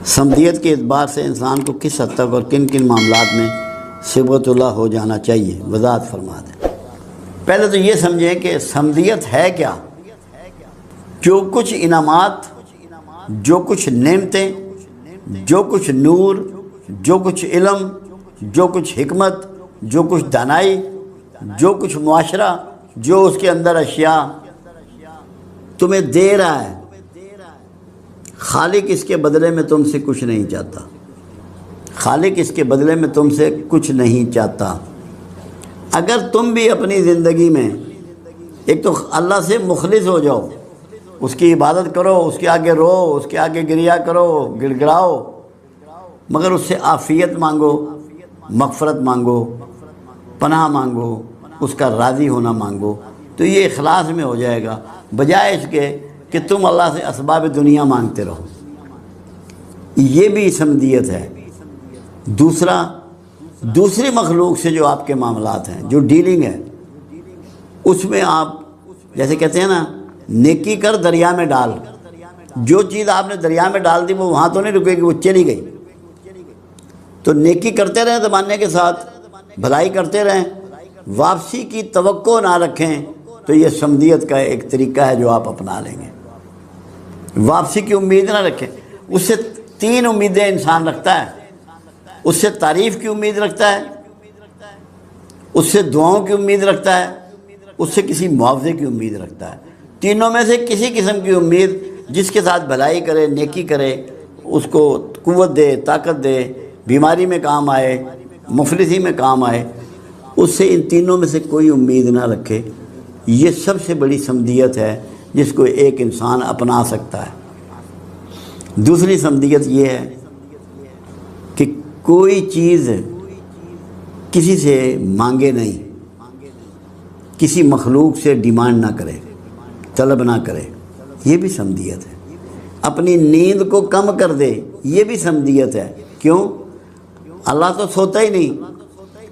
سمدیت کے اعتبار سے انسان کو کس حد تک اور کن کن معاملات میں صبغۃ اللہ ہو جانا چاہیے، وضاحت فرما دیں۔ پہلے تو یہ سمجھیں کہ سمدیت ہے کیا؟ جو کچھ انعامات، جو کچھ نعمتیں، جو کچھ نور، جو کچھ علم، جو کچھ حکمت، جو کچھ دانائی، جو کچھ معاشرہ، جو اس کے اندر اشیاء تمہیں دے رہا ہے، خالق اس کے بدلے میں تم سے کچھ نہیں چاہتا۔ خالق اس کے بدلے میں تم سے کچھ نہیں چاہتا۔ اگر تم بھی اپنی زندگی میں ایک تو اللہ سے مخلص ہو جاؤ، اس کی عبادت کرو، اس کے آگے رو، اس کے آگے گریہ کرو، گڑ گڑاؤ، مگر اس سے عافیت مانگو، مغفرت مانگو، پناہ مانگو، اس کا راضی ہونا مانگو، تو یہ اخلاص میں ہو جائے گا، بجائے اس کے کہ تم اللہ سے اسباب دنیا مانگتے رہو۔ یہ بھی سمدیت ہے۔ دوسری مخلوق سے جو آپ کے معاملات ہیں، جو ڈیلنگ ہے، اس میں آپ جیسے کہتے ہیں نا، نیکی کر دریا میں ڈال۔ جو چیز آپ نے دریا میں ڈال دی وہ وہاں تو نہیں رکے گی، وہ چلی گئی۔ تو نیکی کرتے رہیں زمانے کے ساتھ، بھلائی کرتے رہیں، واپسی کی توقع نہ رکھیں، تو یہ سمدیت کا ایک طریقہ ہے جو آپ اپنا لیں گے۔ واپسی کی امید نہ رکھیں۔ اس سے تین امیدیں انسان رکھتا ہے، اس سے تعریف کی امید رکھتا ہے، اس سے دعاؤں کی امید رکھتا ہے، اس سے کسی معاوضے کی امید رکھتا ہے۔ تینوں میں سے کسی قسم کی امید جس کے ساتھ بھلائی کرے، نیکی کرے، اس کو قوت دے، طاقت دے، بیماری میں کام آئے، مفلسی میں کام آئے، اس سے ان تینوں میں سے کوئی امید نہ رکھے۔ یہ سب سے بڑی سمدیت ہے جس کو ایک انسان اپنا سکتا ہے۔ دوسری سمدیت یہ ہے کہ کوئی چیز کسی سے مانگے نہیں، کسی مخلوق سے ڈیمانڈ نہ کرے، طلب نہ کرے، یہ بھی سمدیت ہے۔ اپنی نیند کو کم کر دے، یہ بھی سمدیت ہے۔ کیوں؟ اللہ تو سوتا ہی نہیں،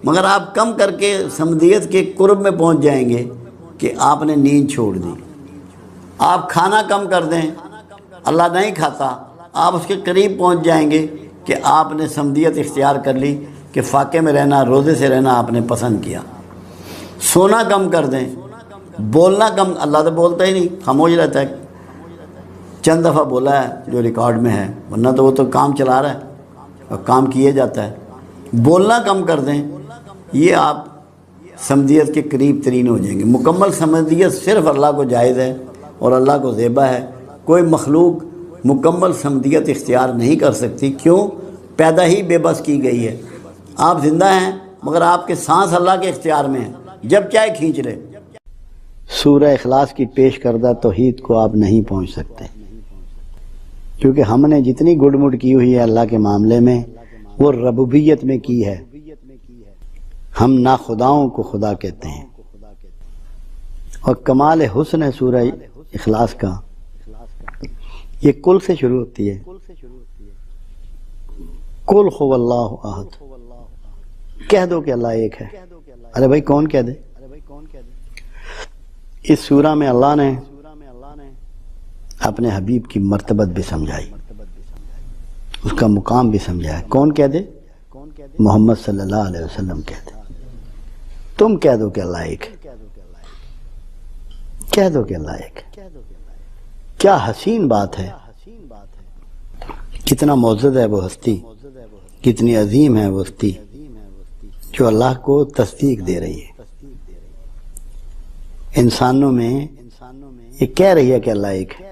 مگر آپ کم کر کے سمدیت کے قرب میں پہنچ جائیں گے کہ آپ نے نیند چھوڑ دی۔ آپ کھانا کم کر دیں، اللہ نہیں کھاتا، آپ اس کے قریب پہنچ جائیں گے کہ آپ نے سمدیت اختیار کر لی کہ فاقے میں رہنا، روزے سے رہنا آپ نے پسند کیا۔ سونا کم کر دیں، بولنا کم، اللہ تو بولتا ہی نہیں، خاموش رہتا ہے، چند دفعہ بولا ہے جو ریکارڈ میں ہے، ورنہ تو وہ تو کام چلا رہا ہے اور کام کیے جاتا ہے۔ بولنا کم کر دیں، یہ آپ سمدیت کے قریب ترین ہو جائیں گے۔ مکمل سمدیت صرف اللہ کو جائز ہے اور اللہ کو زیبا ہے۔ کوئی مخلوق مکمل سمدیت اختیار نہیں کر سکتی۔ کیوں؟ پیدا ہی بے بس کی گئی ہے۔ آپ زندہ ہیں مگر آپ کے سانس اللہ کے اختیار میں ہیں، جب چاہے کھینچ لے۔ سورہ اخلاص کی پیش کردہ توحید کو آپ نہیں پہنچ سکتے، کیونکہ ہم نے جتنی گڑ مڑ کی ہوئی ہے اللہ کے معاملے میں وہ ربوبیت میں کی ہے۔ ہم ناخداؤں کو خدا کہتے ہیں، اور کمال حسن ہے سورہ اخلاص کا، یہ کل سے شروع ہوتی ہے۔ قل هو اللہ احد، کہہ دو کہ اللہ ایک ہے۔ ارے بھائی کون کہہ دے؟ اس سورہ میں اللہ نے اپنے حبیب کی مرتبت بھی سمجھائی، اس کا مقام بھی سمجھایا۔ کون کہہ دے؟ محمد صلی اللہ علیہ وسلم کہہ دے۔ تم کہہ دو کہ اللہ ایک ہے، کہہ دو کہ اللہ ایک ہے۔ کیا حسین بات ہے، کتنا معزز ہے وہ ہستی، کتنی عظیم ہے وہ ہستی جو اللہ کو تصدیق دے رہی ہے۔ انسانوں میں یہ کہہ رہی ہے کہ اللہ ایک ہے،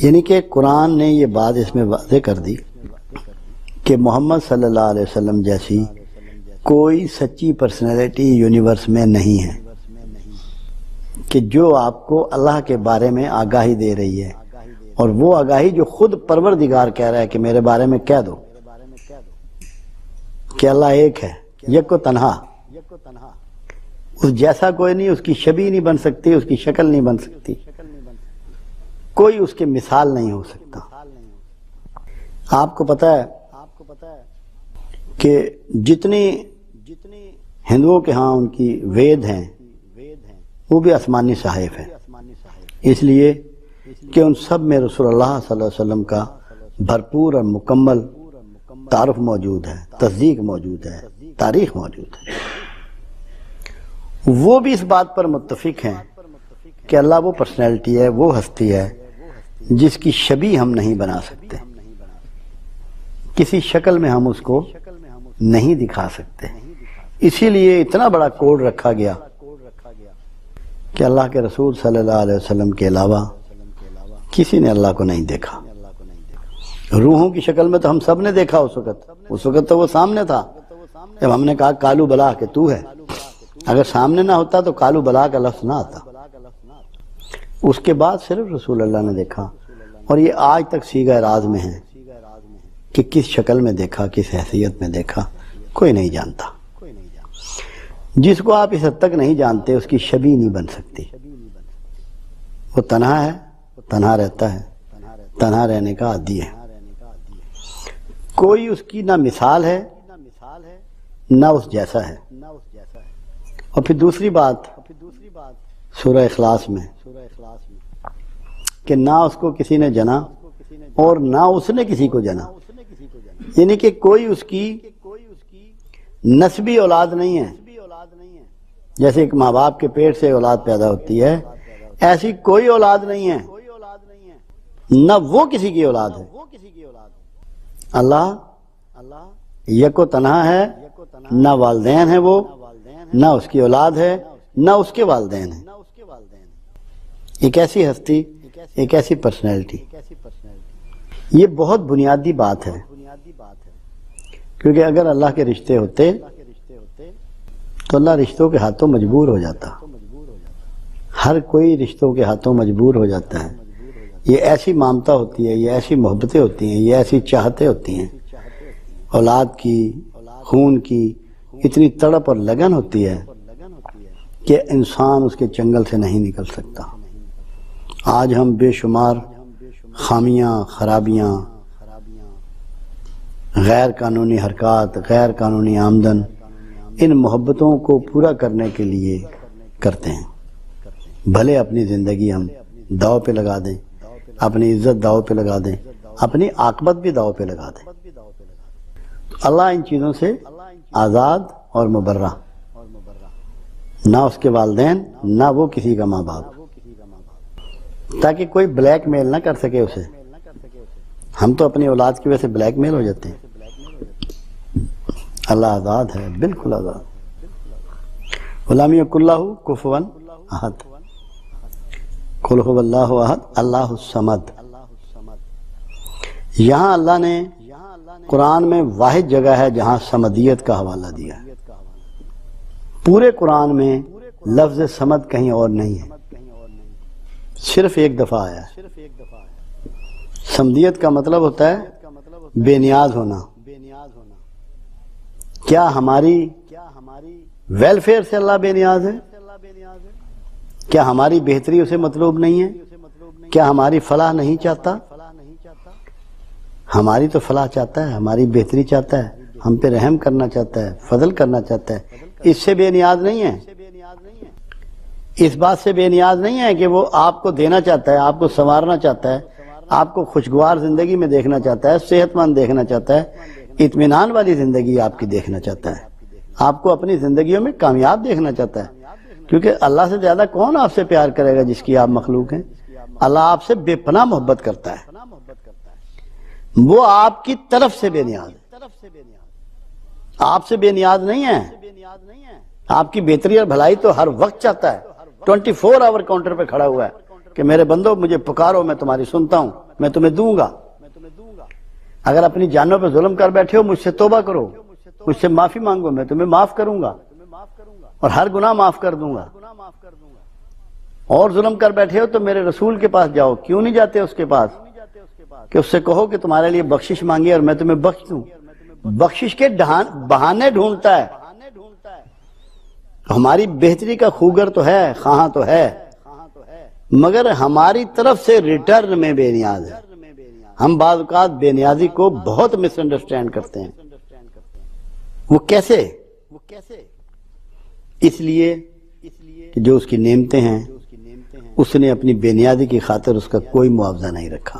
یعنی کہ قرآن نے یہ بات اس میں واضح کر دی کہ محمد صلی اللہ علیہ وسلم جیسی کوئی سچی پرسنالٹی یونیورس میں نہیں ہے کہ جو آپ کو اللہ کے بارے میں آگاہی دے رہی ہے، اور وہ آگاہی جو خود پروردگار کہہ رہا ہے کہ میرے بارے میں کہہ دو کہ اللہ ایک ہے، یک و تنہا، اس جیسا کوئی نہیں، اس کی شبیہ نہیں بن سکتی، اس کی شکل نہیں بن سکتی، کوئی اس کے مثال نہیں ہو سکتا۔ آپ کو پتہ ہے کہ جتنی ہندوؤں کے ہاں ان کی وید ہیں وہ بھی آسمانی صحائف ہیں، اس لیے کہ ان سب میں رسول اللہ صلی اللہ علیہ وسلم کا بھرپور اور مکمل تعارف موجود ہے، تصدیق موجود ہے، تاریخ موجود ہے۔ وہ بھی اس بات پر متفق ہیں کہ اللہ وہ پرسنالٹی ہے، وہ ہستی ہے جس کی شبیہ ہم نہیں بنا سکتے، کسی شکل میں ہم اس کو نہیں دکھا سکتے۔ اسی لیے اتنا بڑا کوڈ رکھا گیا کہ اللہ کے رسول صلی اللہ علیہ وسلم کے علاوہ کسی نے اللہ کو نہیں دیکھا۔ روحوں کی شکل میں تو ہم سب نے دیکھا اس وقت تو وہ سامنے تھا۔ جب ہم نے کہا کالو بلا کہ تو ہے، اگر سامنے نہ ہوتا تو کالو بلا کا لفظ نہ آتا۔ اس کے بعد صرف رسول اللہ نے دیکھا، اور یہ آج تک صیغہ راز میں ہے کہ کس شکل میں دیکھا، کس حیثیت میں دیکھا، کوئی نہیں جانتا۔ جس کو آپ اس حد تک نہیں جانتے اس کی شبیہ نہیں بن سکتی۔ وہ تنہا ہے، تنہا رہتا ہے، تنہا رہنے کا عادی ہے۔ کوئی اس کی نہ مثال ہے نہ اس جیسا ہے۔ اور پھر دوسری بات سورہ اخلاص میں کہ نہ اس کو کسی نے جنا اور نہ اس نے کسی کو جنا، یعنی کہ کوئی اس کی نسبی اولاد نہیں ہے۔ جیسے ایک ماں باپ کے پیٹ سے اولاد پیدا ہوتی ہے، ایسی کوئی اولاد نہیں ہے، نہ وہ کسی کی اولاد ہے۔ اللہ یک و تنہا ہے، نہ والدین ہے وہ، نہ اس کی اولاد ہے، نہ اس کے والدین ہیں۔ ایک ایسی ہستی، ایک ایسی پرسنالٹی، یہ بہت بنیادی بات ہے، کیونکہ اگر اللہ کے رشتے ہوتے تو اللہ رشتوں کے ہاتھوں مجبور ہو جاتا۔ ہر کوئی رشتوں کے ہاتھوں مجبور ہو جاتا ہے۔ یہ ایسی مامتا ہوتی ہے، یہ ایسی محبتیں ہوتی ہیں، یہ ایسی چاہتیں ہوتی ہیں، اولاد کی، خون کی اتنی تڑپ اور لگن ہوتی ہے کہ انسان اس کے چنگل سے نہیں نکل سکتا۔ آج ہم بے شمار خامیاں، خرابیاں، غیر قانونی حرکات، غیر قانونی آمدن، ان محبتوں کو پورا کرنے کے لیے کرتے ہیں۔ بھلے اپنی زندگی ہم داؤ پہ لگا دیں، اپنی عزت داؤ پہ لگا دیں، اپنی عاقبت بھی داؤ پہ لگا دیں۔ اللہ ان چیزوں سے آزاد اور مبرہ، نہ اس کے والدین نہ وہ کسی کا ماں باپ، تاکہ کوئی بلیک میل نہ کر سکے اسے۔ ہم تو اپنی اولاد کی وجہ سے بلیک میل ہو جاتے ہیں۔ اللہ آزاد ہے، بالکل آزاد۔ غلامی اللہ کفوا احد، قل هو اللہ احد اللہ الصمد۔ یہاں اللہ نے قرآن میں واحد جگہ ہے جہاں صمدیت کا حوالہ دیا ہے۔ پورے قرآن میں لفظ صمد کہیں اور نہیں ہے، صرف ایک دفعہ آیا ہے۔ صمدیت کا مطلب ہوتا ہے بے نیاز ہونا۔ کیا ہماری ویلفیئر سے اللہ بے نیاز ہے؟ کیا ہماری بہتری اسے مطلوب نہیں ہے؟ کیا ہماری فلاح نہیں چاہتا؟ ہماری تو فلاح چاہتا ہے، ہماری بہتری چاہتا ہے، ہم پہ رحم کرنا چاہتا ہے، فضل کرنا چاہتا ہے۔ اس سے بے نیاز نہیں ہے، اس بات سے بے نیاز نہیں ہے کہ وہ آپ کو دینا چاہتا ہے، آپ کو سنوارنا چاہتا ہے، آپ کو خوشگوار زندگی میں دیکھنا چاہتا ہے، صحت مند دیکھنا چاہتا ہے، اطمینان والی زندگی آپ کی دیکھنا چاہتا ہے، آپ کو اپنی زندگیوں میں کامیاب دیکھنا چاہتا ہے۔ کیونکہ اللہ سے زیادہ کون آپ سے پیار کرے گا جس کی آپ مخلوق ہیں؟ اللہ آپ سے بے پناہ محبت کرتا ہے، وہ آپ کی طرف سے بے نیاز ہے، آپ سے بے نیاز نہیں ہے۔ آپ کی بہتری اور بھلائی تو ہر وقت چاہتا ہے، 24 آور کاؤنٹر پہ کھڑا ہوا ہے کہ میرے بندو مجھے پکارو، میں تمہاری سنتا ہوں، میں تمہیں دوں گا۔ اگر اپنی جانوں پہ ظلم کر بیٹھے ہو، مجھ سے توبہ کرو، مجھ سے معافی مانگو، میں تمہیں معاف کروں گا اور ہر گناہ معاف کر دوں گا۔ اور ظلم کر بیٹھے ہو تو میرے رسول کے پاس جاؤ، کیوں نہیں جاتے اس کے پاس کہ اس سے کہو کہ تمہارے لیے بخشش مانگی اور میں تمہیں بخش دوں۔ بخشش کے بہانے ڈھونڈتا ہے۔ ہماری بہتری کا خوگر تو ہے، خواہاں تو ہے، مگر ہماری طرف سے ریٹرن میں بے نیاز ہے۔ ہم بعض اوقات بے نیازی کو بہت مس انڈرسٹینڈ کرتے ہیں۔ وہ کیسے؟ اس لیے کہ جو اس کی نعمتیں ہیں اس نے اپنی بے نیازی کی خاطر اس کا کوئی معاوضہ نہیں رکھا۔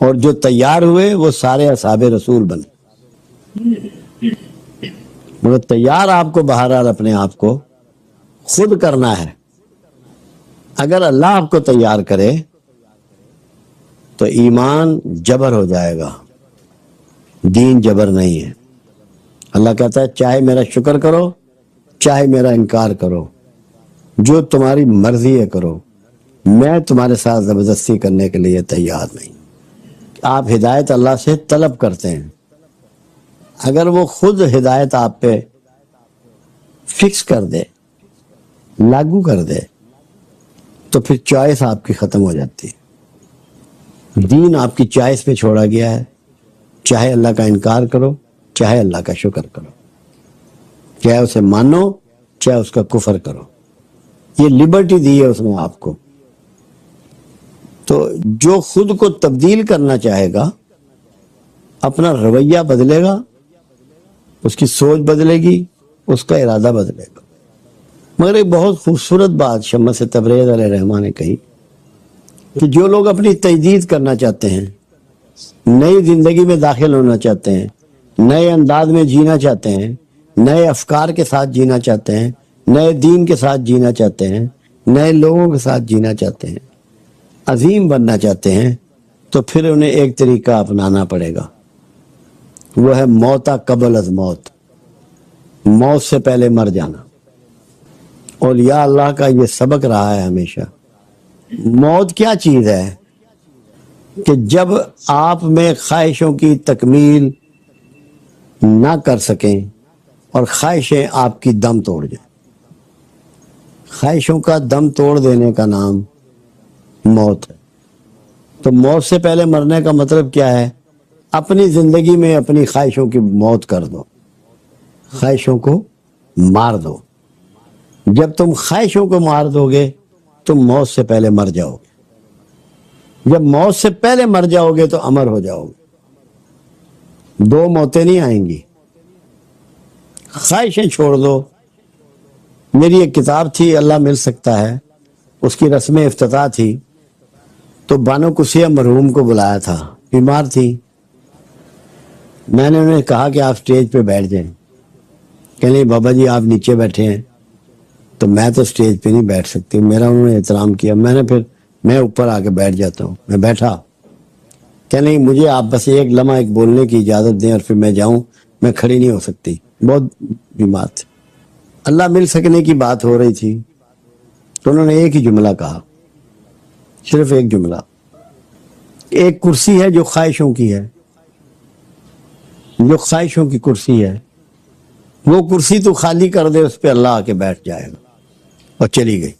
اور جو تیار ہوئے وہ سارے اصحاب رسول بنے، مگر تیار آپ کو بہرحال اپنے آپ کو خود کرنا ہے۔ اگر اللہ آپ کو تیار کرے تو ایمان جبر ہو جائے گا، دین جبر نہیں ہے۔ اللہ کہتا ہے چاہے میرا شکر کرو چاہے میرا انکار کرو، جو تمہاری مرضی ہے کرو، میں تمہارے ساتھ زبردستی کرنے کے لیے تیار نہیں۔ آپ ہدایت اللہ سے طلب کرتے ہیں، اگر وہ خود ہدایت آپ پہ فکس کر دے، لاگو کر دے، تو پھر چوائس آپ کی ختم ہو جاتی ہے۔ دین آپ کی چوائس پہ چھوڑا گیا ہے، چاہے اللہ کا انکار کرو چاہے اللہ کا شکر کرو، چاہے اسے مانو چاہے اس کا کفر کرو، یہ لبرٹی دی ہے اس نے آپ کو۔ تو جو خود کو تبدیل کرنا چاہے گا اپنا رویہ بدلے گا، اس کی سوچ بدلے گی، اس کا ارادہ بدلے گا۔ مگر ایک بہت خوبصورت بات شمس تبریز علیہ الرحمہ نے کہی کہ جو لوگ اپنی تجدید کرنا چاہتے ہیں، نئی زندگی میں داخل ہونا چاہتے ہیں، نئے انداز میں جینا چاہتے ہیں، نئے افکار کے ساتھ جینا چاہتے ہیں، نئے دین کے ساتھ جینا چاہتے ہیں، نئے لوگوں کے ساتھ جینا چاہتے ہیں، عظیم بننا چاہتے ہیں، تو پھر انہیں ایک طریقہ اپنانا پڑے گا، وہ ہے موتا قبل از موت، موت سے پہلے مر جانا۔ اولیاء اللہ کا یہ سبق رہا ہے ہمیشہ۔ موت کیا چیز ہے کہ جب آپ میں خواہشوں کی تکمیل نہ کر سکیں اور خواہشیں آپ کی دم توڑ جائیں۔ خواہشوں کا دم توڑ دینے کا نام موت ہے۔ تو موت سے پہلے مرنے کا مطلب کیا ہے؟ اپنی زندگی میں اپنی خواہشوں کی موت کر دو، خواہشوں کو مار دو۔ جب تم خواہشوں کو مار دو گے تم موت سے پہلے مر جاؤ گے۔ جب موت سے پہلے مر جاؤ گے تو امر ہو جاؤ گے۔ دو موتیں نہیں آئیں گی۔ خواہشیں چھوڑ دو۔ میری ایک کتاب تھی اللہ مل سکتا ہے، اس کی رسم افتتاح تھی، تو بانو کسیہ مرحوم کو بلایا تھا، بیمار تھی۔ میں نے انہیں کہا کہ آپ سٹیج پہ بیٹھ جائیں، کہنے بابا جی آپ نیچے بیٹھے ہیں تو میں تو سٹیج پہ نہیں بیٹھ سکتی۔ میرا انہوں نے احترام کیا، میں اوپر آ کے بیٹھ جاتا ہوں۔ میں بیٹھا، کہ نہیں مجھے آپ بس ایک لمحہ ایک بولنے کی اجازت دیں اور پھر میں جاؤں، میں کھڑی نہیں ہو سکتی، بہت بیمار تھی۔ اللہ مل سکنے کی بات ہو رہی تھی تو انہوں نے ایک ہی جملہ کہا، صرف ایک جملہ، ایک کرسی ہے جو خواہشوں کی ہے، جو خواہشوں کی کرسی ہے، وہ کرسی تو خالی کر دے، اس پہ اللہ آ کے بیٹھ جائے گا۔ اور چلی گئی۔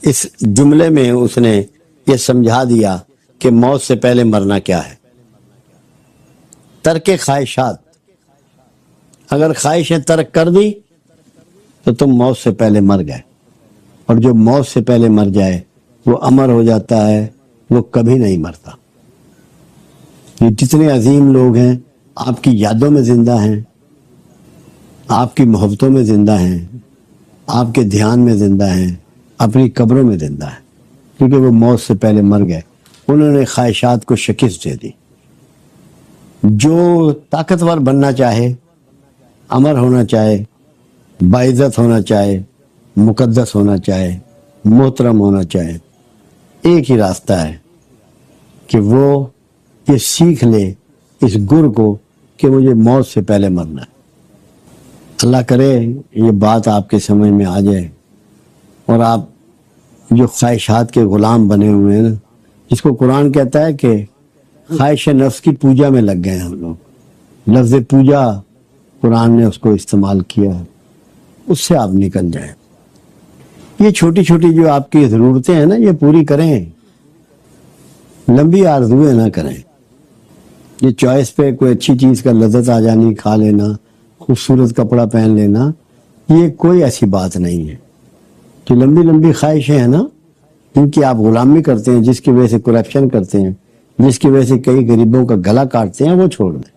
اس جملے میں اس نے یہ سمجھا دیا کہ موت سے پہلے مرنا کیا ہے۔ ترک خواہشات، اگر خواہشیں ترک کر دی تو تم موت سے پہلے مر گئے، اور جو موت سے پہلے مر جائے وہ امر ہو جاتا ہے، وہ کبھی نہیں مرتا۔ یہ جتنے عظیم لوگ ہیں آپ کی یادوں میں زندہ ہیں، آپ کی محبتوں میں زندہ ہیں، آپ کے دھیان میں زندہ ہیں، اپنی قبروں میں زندہ ہیں، کیونکہ وہ موت سے پہلے مر گئے۔ انہوں نے خواہشات کو شکست دے دی۔ جو طاقتور بننا چاہے، امر ہونا چاہے، باعزت ہونا چاہے، مقدس ہونا چاہے، محترم ہونا چاہے، ایک ہی راستہ ہے کہ وہ یہ سیکھ لے اس گر کو کہ مجھے موت سے پہلے مرنا ہے۔ اللہ کرے یہ بات آپ کے سمجھ میں آ جائے، اور آپ جو خواہشات کے غلام بنے ہوئے ہیں نا، جس کو قرآن کہتا ہے کہ خواہش نفس کی پوجا میں لگ گئے ہیں ہم لوگ، لفظ پوجا قرآن نے اس کو استعمال کیا ہے، اس سے آپ نکل جائیں۔ یہ چھوٹی چھوٹی جو آپ کی ضرورتیں ہیں نا، یہ پوری کریں، لمبی آرزویں نہ کریں۔ یہ چوائس پہ کوئی اچھی چیز کا لذت آ جانی، کھا لینا، خوبصورت کپڑا پہن لینا، یہ کوئی ایسی بات نہیں ہے۔ جو لمبی لمبی خواہشیں ہیں نا، جن کی آپ غلامی کرتے ہیں، جس کی وجہ سے کرپشن کرتے ہیں، جس کی وجہ سے کئی غریبوں کا گلا کاٹتے ہیں، وہ چھوڑ دیں۔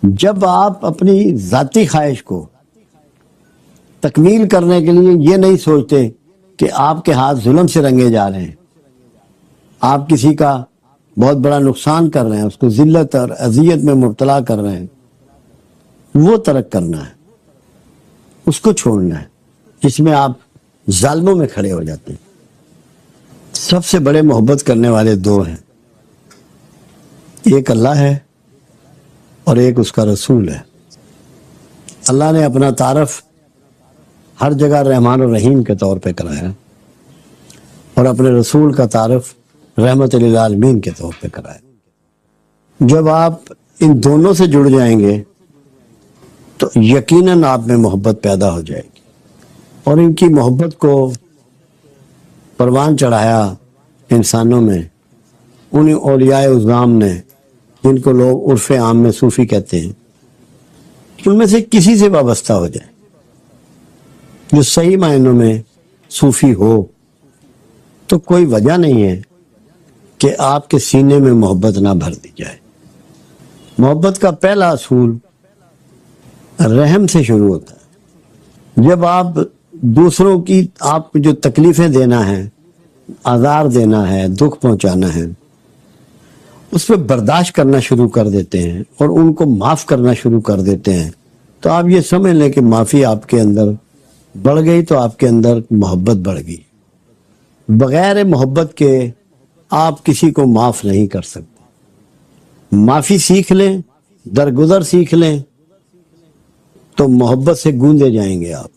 جب آپ اپنی ذاتی خواہش کو تکمیل کرنے کے لیے یہ نہیں سوچتے کہ آپ کے ہاتھ ظلم سے رنگے جا رہے ہیں، آپ کسی کا بہت بڑا نقصان کر رہے ہیں، اس کو ذلت اور اذیت میں مبتلا کر رہے ہیں، وہ ترک کرنا ہے، اس کو چھوڑنا ہے، جس میں آپ ظالموں میں کھڑے ہو جاتے ہیں۔ سب سے بڑے محبت کرنے والے دو ہیں، ایک اللہ ہے اور ایک اس کا رسول ہے۔ اللہ نے اپنا تعارف ہر جگہ رحمان الرحیم کے طور پہ کرایا اور اپنے رسول کا تعارف رحمت للعالمین کے طور پہ کرایا۔ جب آپ ان دونوں سے جڑ جائیں گے تو یقیناً آپ میں محبت پیدا ہو جائے گی، اور ان کی محبت کو پروان چڑھایا انسانوں میں انہیں اولیاء اعظام نے، جن کو لوگ عرف عام میں صوفی کہتے ہیں۔ ان میں سے کسی سے وابستہ ہو جائے جو صحیح معنوں میں صوفی ہو، تو کوئی وجہ نہیں ہے کہ آپ کے سینے میں محبت نہ بھر دی جائے۔ محبت کا پہلا اصول رحم سے شروع ہوتا ہے۔ جب آپ دوسروں کی، آپ کو جو تکلیفیں دینا ہے، آزار دینا ہے، دکھ پہنچانا ہے، اس پہ برداشت کرنا شروع کر دیتے ہیں اور ان کو معاف کرنا شروع کر دیتے ہیں، تو آپ یہ سمجھ لیں کہ معافی آپ کے اندر بڑھ گئی، تو آپ کے اندر محبت بڑھ گئی۔ بغیر محبت کے آپ کسی کو معاف نہیں کر سکتے۔ معافی سیکھ لیں، درگزر سیکھ لیں، تو محبت سے گونجے جائیں گے آپ۔